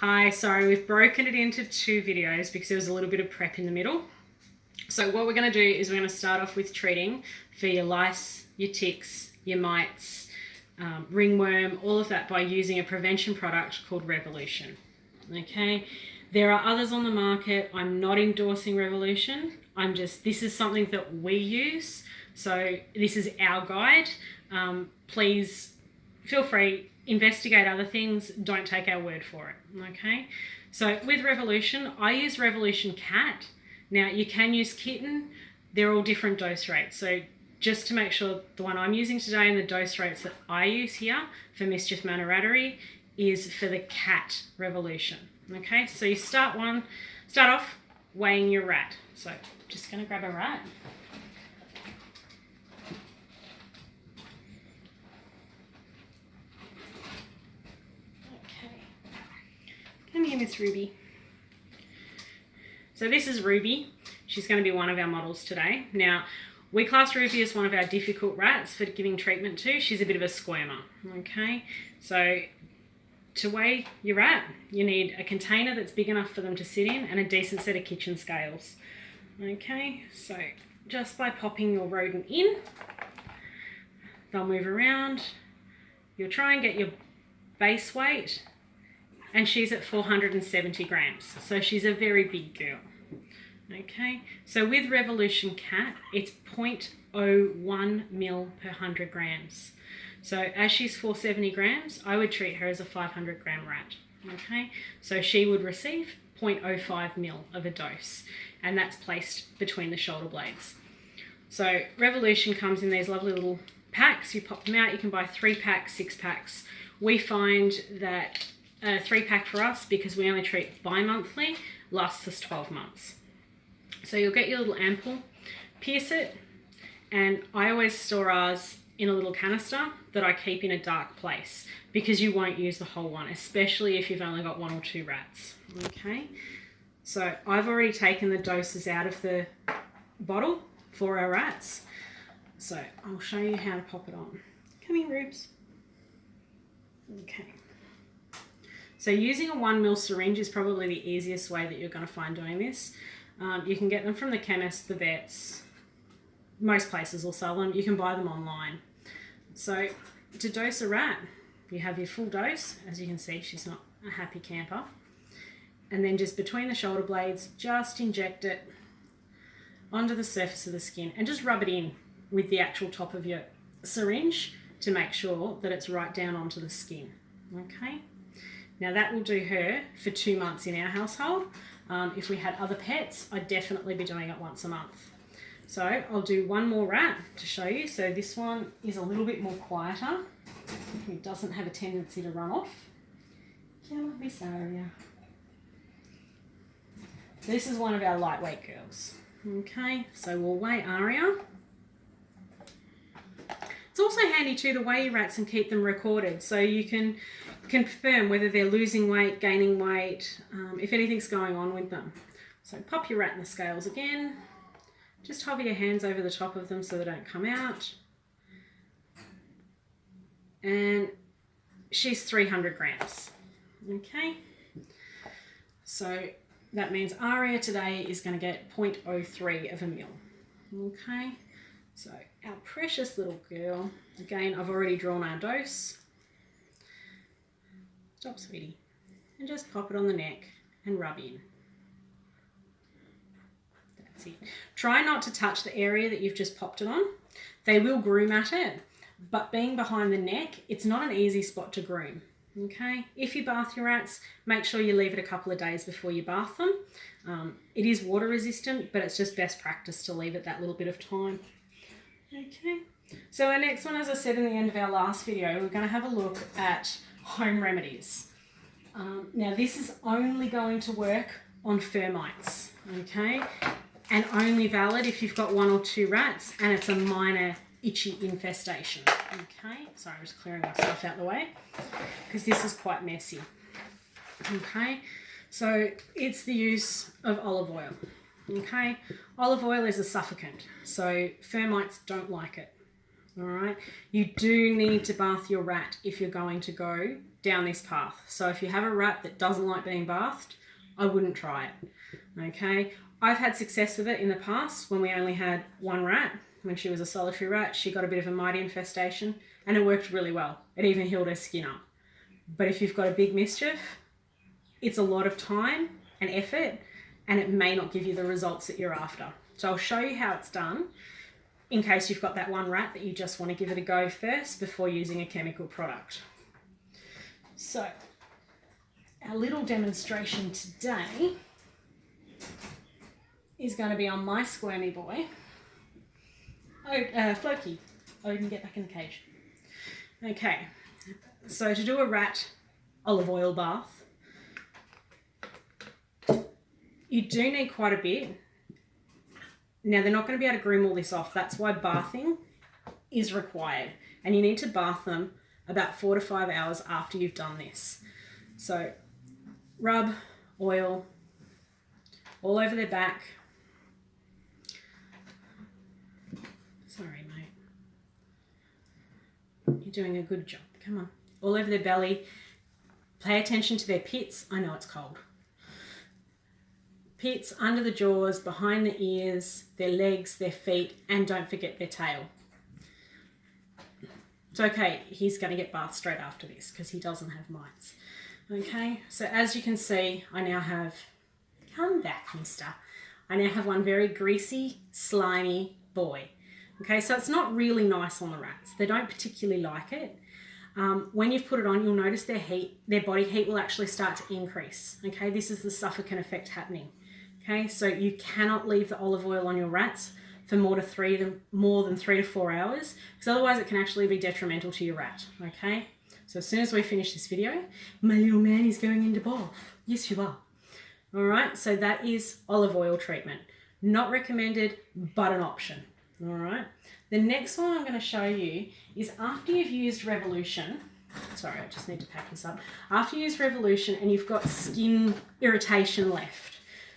Hi, sorry, we've broken it into two videos because there was a little bit of prep in the middle. So what we're going to do is we're going to start off with treating for your lice, your ticks, your mites, ringworm, all of that by using a prevention product called Revolution. Okay, there are others on the market. I'm not endorsing Revolution. This is something that we use. So this is our guide. Please feel free, investigate other things. Don't take our word for it. Okay, so with Revolution, I use Revolution Cat. Now you can use kitten. They're all different dose rates. So just to make sure the one I'm using today and the dose rates that I use here for Mischief Manor Rattery is for the cat Revolution. Okay, so you start off weighing your rat. So just going to grab a rat. Okay, come here, Miss Ruby. So this is Ruby. She's going to be one of our models today. Now, we class Ruby as one of our difficult rats for giving treatment to. She's a bit of a squirmer. Okay, so to weigh your rat, you need a container that's big enough for them to sit in and a decent set of kitchen scales. Okay, so just by popping your rodent in, they'll move around. You'll try and get your base weight, and she's at 470 grams. So she's a very big girl. Okay, so with Revolution Cat, it's 0.01 mil per 100 grams. So as she's 470 grams, I would treat her as a 500 gram rat. Okay, so she would receive 0.05 mil of a dose, and that's placed between the shoulder blades. So Revolution comes in these lovely little packs. You pop them out. You can buy 3 packs, 6 packs. We find that a 3-pack for us, because we only treat bi-monthly, lasts us 12 months. So you'll get your little ampoule, pierce it, and I always store ours in a little canister that I keep in a dark place because you won't use the whole one, especially if you've only got 1 or 2 rats. Okay, so I've already taken the doses out of the bottle for our rats. So I'll show you how to pop it on. Come here, Rubes. Okay. So using a 1 mil syringe is probably the easiest way that you're going to find doing this. You can get them from the chemist, the vets, most places will sell them. You can buy them online. So to dose a rat, you have your full dose. As you can see, she's not a happy camper. And then just between the shoulder blades, just inject it onto the surface of the skin and just rub it in with the actual top of your syringe to make sure that it's right down onto the skin. Okay. Now that will do her for 2 months in our household. If we had other pets, I'd definitely be doing it once a month. So I'll do one more rat to show you. So this one is a little bit more quieter. It doesn't have a tendency to run off. Come on, Miss Aria. This is one of our lightweight girls. Okay, so we'll weigh Aria. It's also handy too to weigh your rats and keep them recorded, so you can confirm whether they're losing weight, gaining weight, if anything's going on with them. So pop your rat in the scales again. Just hover your hands over the top of them so they don't come out. And she's 300 grams. Okay. So that means Aria today is going to get 0.03 of a mil. Okay. So our precious little girl, again, I've already drawn our dose. Stop, sweetie. And just pop it on the neck and rub in. That's it. Try not to touch the area that you've just popped it on. They will groom at it, but being behind the neck, it's not an easy spot to groom. Okay, if you bath your rats, make sure you leave it a couple of days before you bath them. It is water resistant, but it's just best practice to leave it that little bit of time. Okay, so our next one, as I said in the end of our last video, we're going to have a look at home remedies. Now this is only going to work on fur mites, okay, and only valid if you've got 1 or 2 rats and it's a minor itchy infestation. Okay, sorry, I'm just clearing my stuff out the way because this is quite messy. Okay, so it's the use of olive oil. Okay, olive oil is a suffocant, so fur mites don't like it. All right, you do need to bath your rat if you're going to go down this path. So if you have a rat that doesn't like being bathed, I wouldn't try it. Okay, I've had success with it in the past when we only had one rat. When she was a solitary rat, she got a bit of a mite infestation and it worked really well. It even healed her skin up. But if you've got a big mischief, it's a lot of time and effort and it may not give you the results that you're after. So I'll show you how it's done in case you've got that one rat that you just want to give it a go first before using a chemical product. So our little demonstration today is going to be on my squirmy boy, Floki. Odie, get back in the cage. Okay, so to do a rat olive oil bath, you do need quite a bit. Now they're not going to be able to groom all this off. That's why bathing is required. And you need to bath them about 4 to 5 hours after you've done this. So rub oil all over their back. Sorry, mate. You're doing a good job. Come on. All over their belly. Pay attention to their pits. I know it's cold. Pits under the jaws, behind the ears, their legs, their feet, and don't forget their tail. It's okay, he's going to get bathed straight after this because he doesn't have mites. Okay, so as you can see, I now have, come back, mister. I now have one very greasy, slimy boy. Okay, so it's not really nice on the rats. They don't particularly like it. When you've put it on, you'll notice their body heat will actually start to increase. Okay, this is the suffocant effect happening. Okay, so you cannot leave the olive oil on your rats for more than 3 to 4 hours, because otherwise it can actually be detrimental to your rat. Okay, so as soon as we finish this video, my little man is going into bath. Yes, you are. All right, so that is olive oil treatment. Not recommended, but an option. All right, the next one I'm going to show you is after you've used Revolution. Sorry, I just need to pack this up. After you use Revolution and you've got skin irritation left.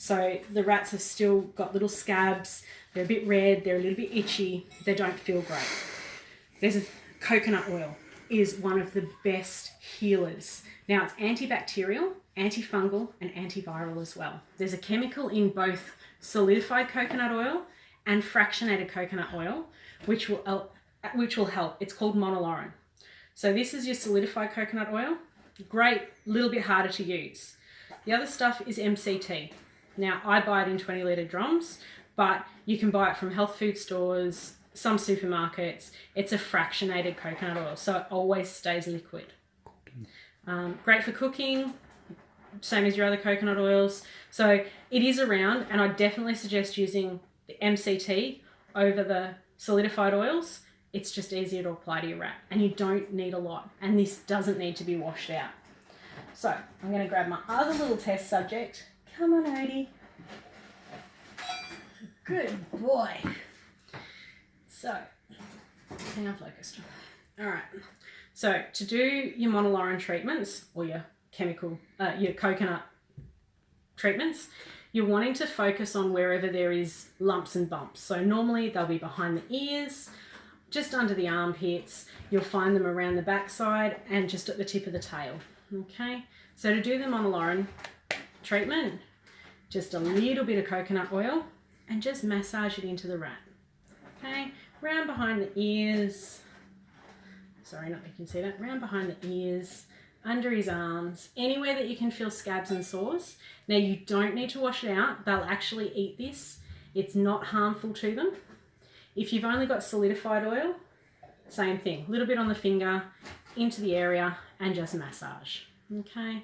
So the rats have still got little scabs, they're a bit red, they're a little bit itchy, they don't feel great. Coconut oil is one of the best healers. Now it's antibacterial, antifungal, and antiviral as well. There's a chemical in both solidified coconut oil and fractionated coconut oil, which will help. It's called monolaurin. So this is your solidified coconut oil. Great, a little bit harder to use. The other stuff is MCT. Now, I buy it in 20-litre drums, but you can buy it from health food stores, some supermarkets. It's a fractionated coconut oil, so it always stays liquid. Great for cooking, same as your other coconut oils. So it is around, and I definitely suggest using the MCT over the solidified oils. It's just easier to apply to your rat, and you don't need a lot, and this doesn't need to be washed out. So I'm going to grab my other little test subject. Come on, Odie. Good boy. So, hang on, focused. All right. So to do your monolaurin treatments or your coconut treatments, you're wanting to focus on wherever there is lumps and bumps. So normally they'll be behind the ears, just under the armpits. You'll find them around the backside and just at the tip of the tail. Okay. So to do the monolaurin treatment, just a little bit of coconut oil and just massage it into the rat. Okay, round behind the ears. Sorry, not that you can see that. Round behind the ears, under his arms, anywhere that you can feel scabs and sores. Now you don't need to wash it out. They'll actually eat this. It's not harmful to them. If you've only got solidified oil, same thing. A little bit on the finger, into the area and just massage. Okay.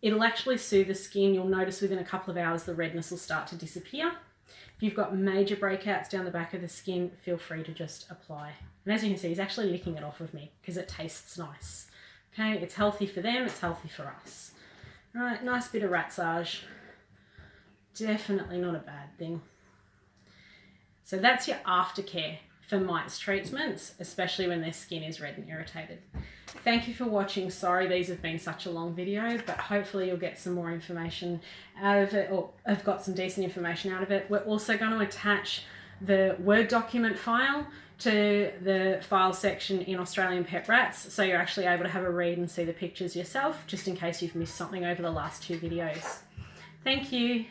It'll actually soothe the skin. You'll notice within a couple of hours the redness will start to disappear. If you've got major breakouts down the back of the skin, feel free to just apply. And as you can see, he's actually licking it off of me because it tastes nice. Okay, it's healthy for them, it's healthy for us. All right, nice bit of ratsage. Definitely not a bad thing. So that's your aftercare for mites treatments, especially when their skin is red and irritated. Thank you for watching. Sorry these have been such a long video, but hopefully you'll get some more information out of it, or have got some decent information out of it. We're also going to attach the Word document file to the file section in Australian Pet Rats, so you're actually able to have a read and see the pictures yourself, just in case you've missed something over the last 2 videos. Thank you.